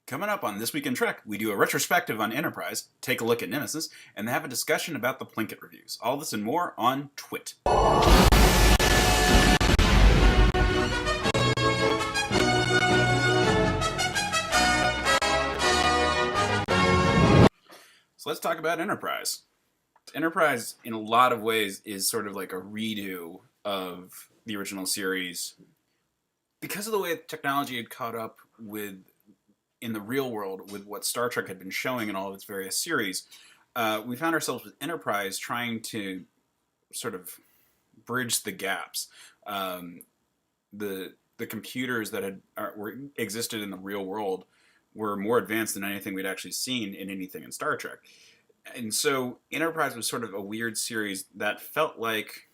Coming up on This Week in Trek, we do a retrospective on Enterprise, take a look at Nemesis, and have a discussion about the Plunkett Reviews. All this and more on TWIT. So let's talk about Enterprise. Enterprise, in a lot of ways, is sort of like a redo of the original series. Because of the way technology had caught up with in the real world with what Star Trek had been showing in all of its various series, we found ourselves with Enterprise trying to sort of bridge the gaps. The computers that existed in the real world were more advanced than anything we'd actually seen in anything in Star Trek. And so Enterprise was sort of a weird series that felt like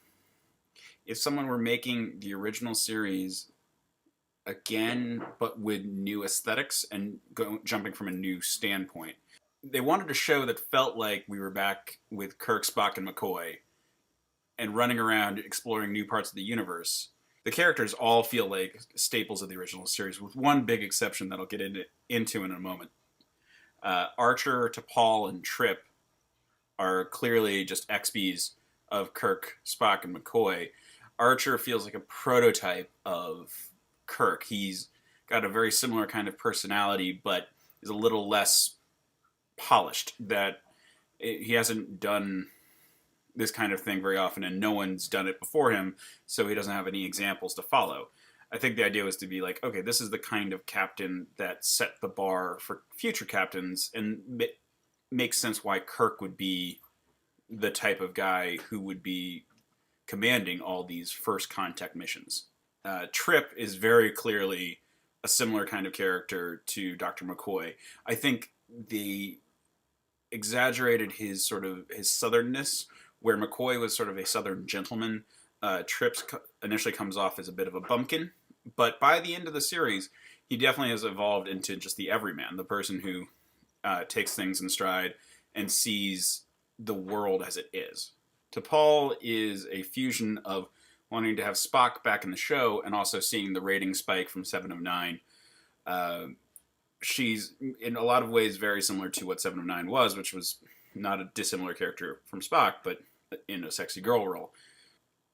if someone were making the original series again, but with new aesthetics and jumping from a new standpoint. They wanted a show that felt like we were back with Kirk, Spock, and McCoy and running around exploring new parts of the universe. The characters all feel like staples of the original series, with one big exception that I'll get into in a moment. Archer, T'Pol, and Trip are clearly just XBs of Kirk, Spock, and McCoy. Archer feels like a prototype of Kirk. He's got a very similar kind of personality, but is a little less polished. That he hasn't done this kind of thing very often, and no one's done it before him, so he doesn't have any examples to follow. I think the idea was to be like, okay, this is the kind of captain that set the bar for future captains, and makes sense why Kirk would be the type of guy who would be commanding all these first contact missions. Trip is very clearly a similar kind of character to Dr. McCoy. I think they exaggerated his southernness, where McCoy was sort of a southern gentleman. Trip initially comes off as a bit of a bumpkin, but by the end of the series, he definitely has evolved into just the everyman, the person who takes things in stride and sees the world as it is. T'Pol is a fusion of wanting to have Spock back in the show and also seeing the rating spike from 7 of 9. She's, in a lot of ways, very similar to what 7 of 9 was, which was not a dissimilar character from Spock, but in a sexy girl role.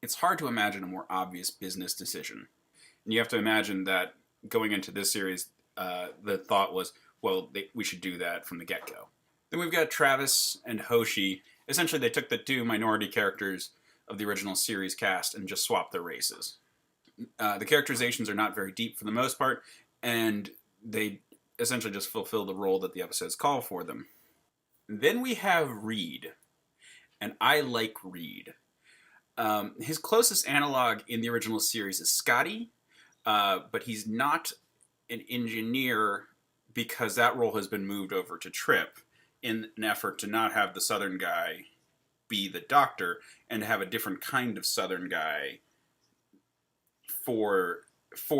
It's hard to imagine a more obvious business decision. And you have to imagine that going into this series, the thought was, well, we should do that from the get-go. Then we've got Travis and Hoshi. Essentially, they took the two minority characters of the original series cast and just swapped their races. The characterizations are not very deep for the most part, and they essentially just fulfill the role that the episodes call for them. Then we have Reed, and I like Reed. His closest analog in the original series is Scotty, but he's not an engineer because that role has been moved over to Trip in an effort to not have the Southern guy be the doctor and to have a different kind of Southern guy for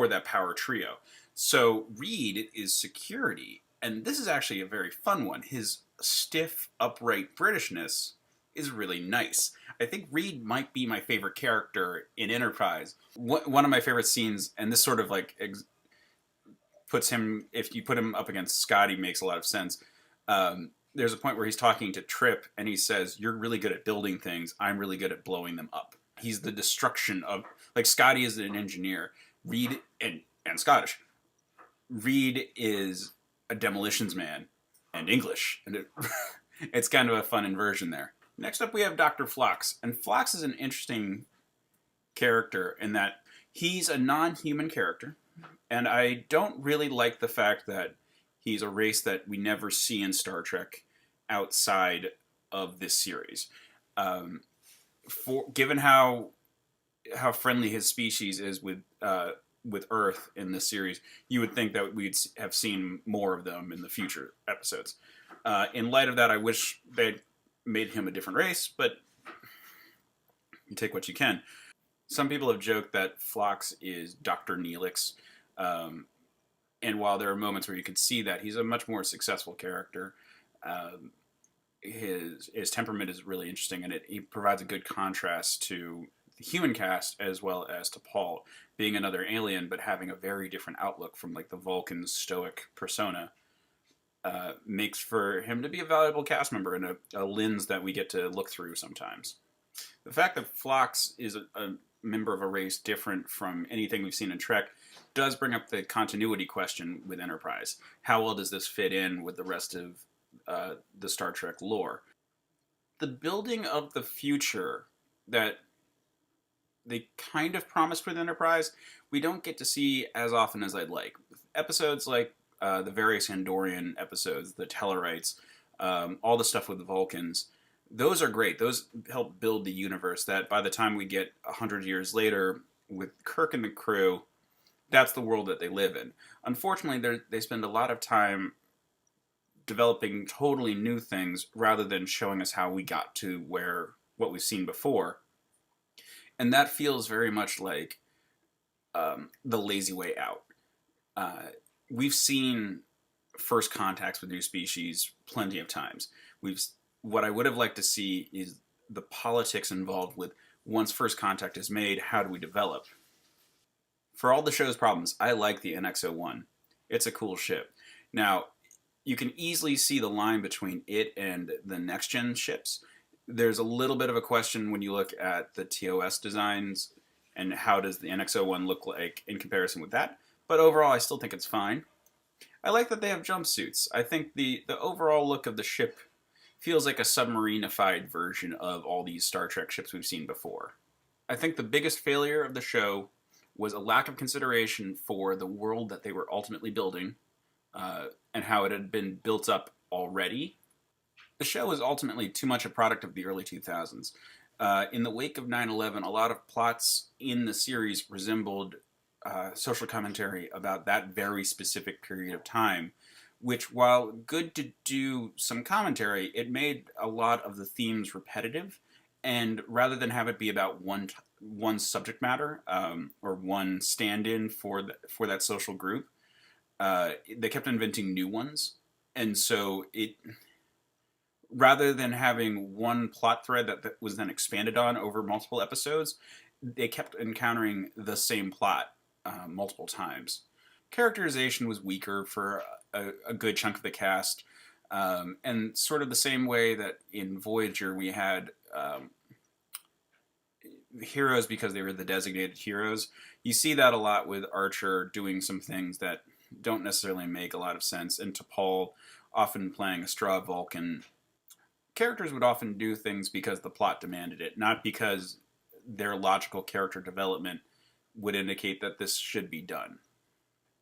that power trio. So Reed is security, and this is actually a very fun one. His stiff, upright Britishness is really nice. I think Reed might be my favorite character in Enterprise. One of my favorite scenes, and this sort of like puts him, if you put him up against Scotty, makes a lot of sense. There's a point where he's talking to Trip, and he says, "You're really good at building things. I'm really good at blowing them up." He's the destruction of, like, Scotty is an engineer. Reed, and Scottish. Reed is a demolitions man and English. And it's kind of a fun inversion there. Next up, we have Dr. Phlox. And Phlox is an interesting character in that he's a non-human character. And I don't really like the fact that he's a race that we never see in Star Trek outside of this series. Given how friendly his species is with Earth in this series, you would think that we'd have seen more of them in the future episodes. In light of that, I wish they'd made him a different race, but you take what you can. Some people have joked that Phlox is Dr. Neelix, and while there are moments where you could see that, he's a much more successful character. His temperament is really interesting, and he provides a good contrast to the human cast as well as to Paul, being another alien but having a very different outlook from like the Vulcan stoic persona. makes for him to be a valuable cast member and a lens that we get to look through sometimes. The fact that Phlox is a member of a race different from anything we've seen in Trek does bring up the continuity question with Enterprise. How well does this fit in with the rest of the Star Trek lore? The building of the future that they kind of promised with Enterprise, we don't get to see as often as I'd like. Episodes like the various Andorian episodes, the Tellarites, all the stuff with the Vulcans, those are great. Those help build the universe that by the time we get 100 years later with Kirk and the crew, that's the world that they live in. Unfortunately, they spend a lot of time developing totally new things rather than showing us how we got to what we've seen before. And that feels very much like the lazy way out. We've seen first contacts with new species plenty of times. What I would have liked to see is the politics involved with once first contact is made, how do we develop? For all the show's problems, I like the NX-01. It's a cool ship. Now, you can easily see the line between it and the next-gen ships. There's a little bit of a question when you look at the TOS designs and how does the NX-01 look like in comparison with that. But overall, I still think it's fine. I like that they have jumpsuits. I think the overall look of the ship feels like a submarine-ified version of all these Star Trek ships we've seen before. I think the biggest failure of the show was a lack of consideration for the world that they were ultimately building and how it had been built up already. The show was ultimately too much a product of the early 2000s. In the wake of 9/11, a lot of plots in the series resembled social commentary about that very specific period of time, which, while good to do some commentary, it made a lot of the themes repetitive. And rather than have it be about one subject matter or one stand-in for that social group, they kept inventing new ones. And so rather than having one plot thread that was then expanded on over multiple episodes, they kept encountering the same plot multiple times. Characterization was weaker for a good chunk of the cast, and sort of the same way that in Voyager we had heroes because they were the designated heroes. You see that a lot with Archer doing some things that don't necessarily make a lot of sense, and T'Pol often playing a straw Vulcan. Characters would often do things because the plot demanded it, not because their logical character development would indicate that this should be done.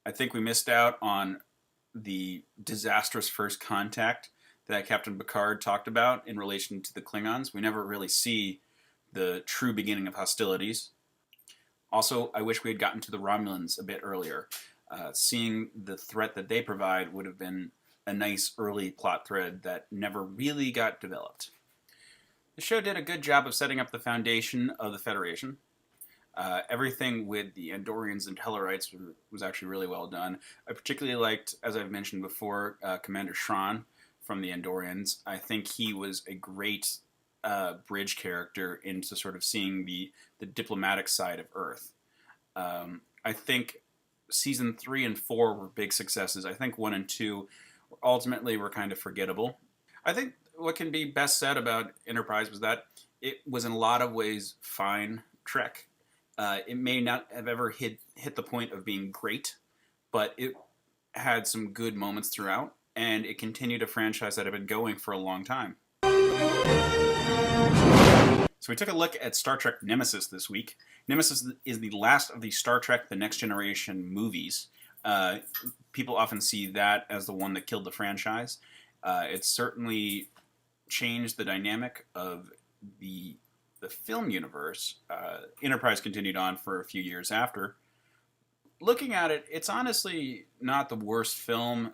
I think we missed out on the disastrous first contact that Captain Picard talked about in relation to the Klingons. We never really see the true beginning of hostilities. Also, I wish we had gotten to the Romulans a bit earlier. Seeing the threat that they provide would have been a nice early plot thread that never really got developed. The show did a good job of setting up the foundation of the Federation. Everything with the Andorians and Tellarites was actually really well done. I particularly liked, as I've mentioned before, Commander Shran from the Andorians. I think he was a great bridge character into sort of seeing the diplomatic side of Earth. I think season 3 and 4 were big successes. I think 1 and 2 ultimately were kind of forgettable. I think what can be best said about Enterprise was that it was in a lot of ways fine Trek. It may not have ever hit the point of being great, but it had some good moments throughout, and it continued a franchise that had been going for a long time. So we took a look at Star Trek Nemesis this week. Nemesis is the last of the Star Trek The Next Generation movies. People often see that as the one that killed the franchise. It certainly changed the dynamic of the film universe. Enterprise continued on for a few years after. Looking at it, it's honestly not the worst film.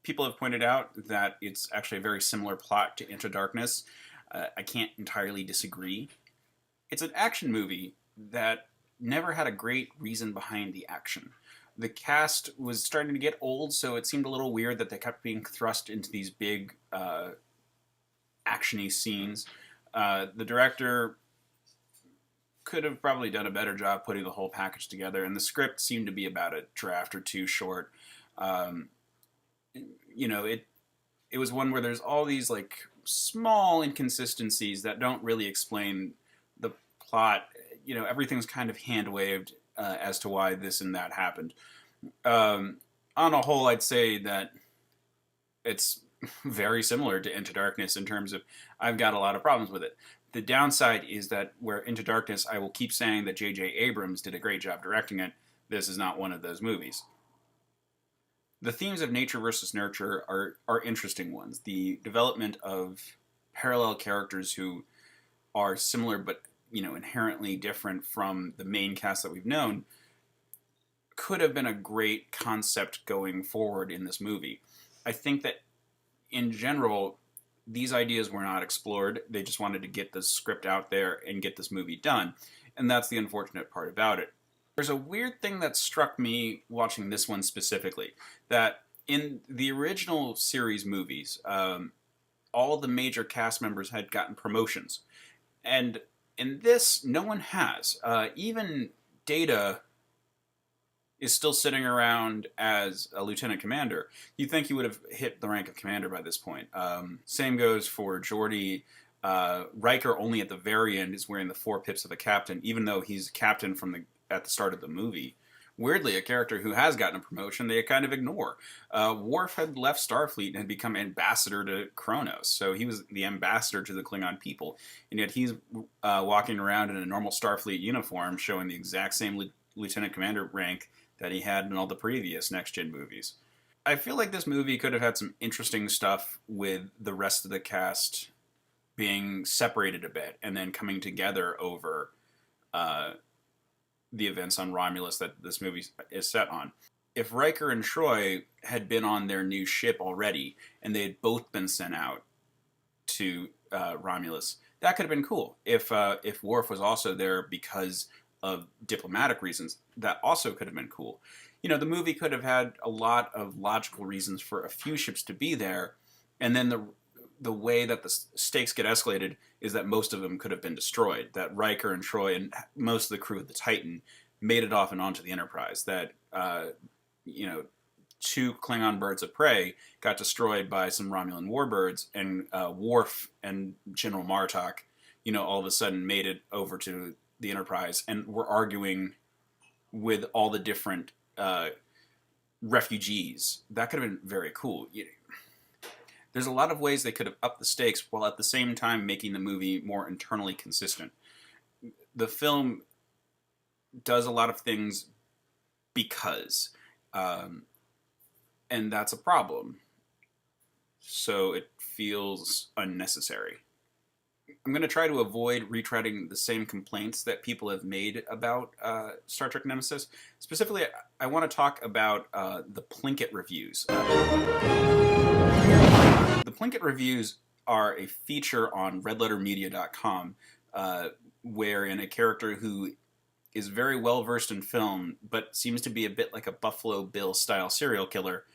People have pointed out that it's actually a very similar plot to Into Darkness. I can't entirely disagree. It's an action movie that never had a great reason behind the action. The cast was starting to get old, so it seemed a little weird that they kept being thrust into these big action-y scenes. The director could have probably done a better job putting the whole package together, and the script seemed to be about a draft or two short. it was one where there's all these like small inconsistencies that don't really explain the plot. Everything's kind of hand waved as to why this and that happened. On a whole, I'd say that it's very similar to Into Darkness in terms of I've got a lot of problems with it. The downside is that where Into Darkness, I will keep saying that J.J. Abrams did a great job directing it. This is not one of those movies. The themes of nature versus nurture are interesting ones. The development of parallel characters who are similar but inherently different from the main cast that we've known could have been a great concept going forward in this movie. I think that in general, these ideas were not explored. They just wanted to get the script out there and get this movie done. And that's the unfortunate part about it. There's a weird thing that struck me watching this one specifically, that in the original series movies, all the major cast members had gotten promotions. And in this, no one has. Even Data is still sitting around as a lieutenant commander. You'd think he would have hit the rank of commander by this point. Same goes for Geordi. Riker only at the very end is wearing the 4 pips of a captain, even though he's captain at the start of the movie. Weirdly, a character who has gotten a promotion, they kind of ignore. Worf had left Starfleet and had become ambassador to Kronos, so he was the ambassador to the Klingon people, and yet he's walking around in a normal Starfleet uniform, showing the exact same lieutenant commander rank that he had in all the previous Next Gen movies. I feel like this movie could have had some interesting stuff with the rest of the cast being separated a bit and then coming together over the events on Romulus that this movie is set on. If Riker and Troy had been on their new ship already and they had both been sent out to Romulus, that could have been cool. If Worf was also there because of diplomatic reasons, that also could have been cool. The movie could have had a lot of logical reasons for a few ships to be there, and then the way that the stakes get escalated is that most of them could have been destroyed. That Riker and Troy and most of the crew of the Titan made it off and onto the Enterprise. That 2 Klingon birds of prey got destroyed by some Romulan warbirds, and Worf and General Martok, all of a sudden made it over to the Enterprise and were arguing with all the different refugees. That could have been very cool. There's a lot of ways they could have upped the stakes while at the same time making the movie more internally consistent. The film does a lot of things because, and that's a problem. So it feels unnecessary. I'm going to try to avoid retreading the same complaints that people have made about Star Trek Nemesis. Specifically, I want to talk about the Plunkett Reviews. The Plunkett Reviews are a feature on redlettermedia.com wherein a character who is very well versed in film but seems to be a bit like a Buffalo Bill style serial killer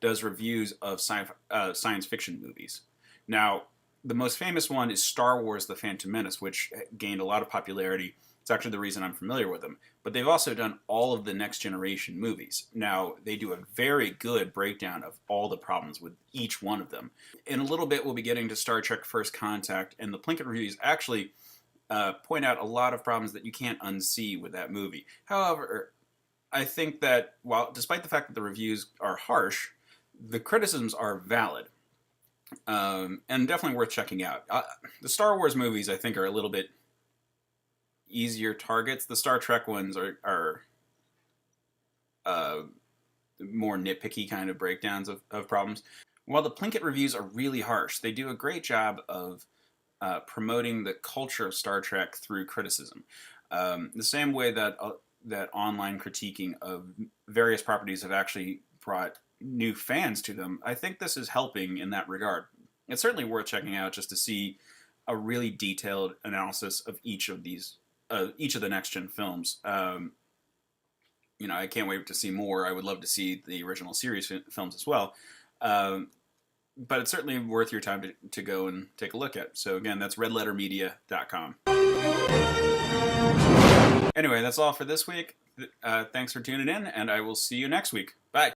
does reviews of science fiction movies. Now, the most famous one is Star Wars: The Phantom Menace, which gained a lot of popularity. It's actually the reason I'm familiar with them. But they've also done all of the Next Generation movies. Now, they do a very good breakdown of all the problems with each one of them. In a little bit, we'll be getting to Star Trek First Contact, and the Plunkett Reviews actually point out a lot of problems that you can't unsee with that movie. However, I think that despite the fact that the reviews are harsh, the criticisms are valid. And definitely worth checking out. The Star Wars movies, I think, are a little bit easier targets. The Star Trek ones are more nitpicky kind of breakdowns of problems. While the Plunkett Reviews are really harsh, they do a great job of promoting the culture of Star Trek through criticism. The same way that online critiquing of various properties have actually brought new fans to them, I think this is helping in that regard. It's certainly worth checking out just to see a really detailed analysis of each of the Next Gen films. I can't wait to see more. I would love to see the original series films as well. But it's certainly worth your time to go and take a look at. So again, that's redlettermedia.com. Anyway, that's all for this week. Thanks for tuning in, and I will see you next week. Bye.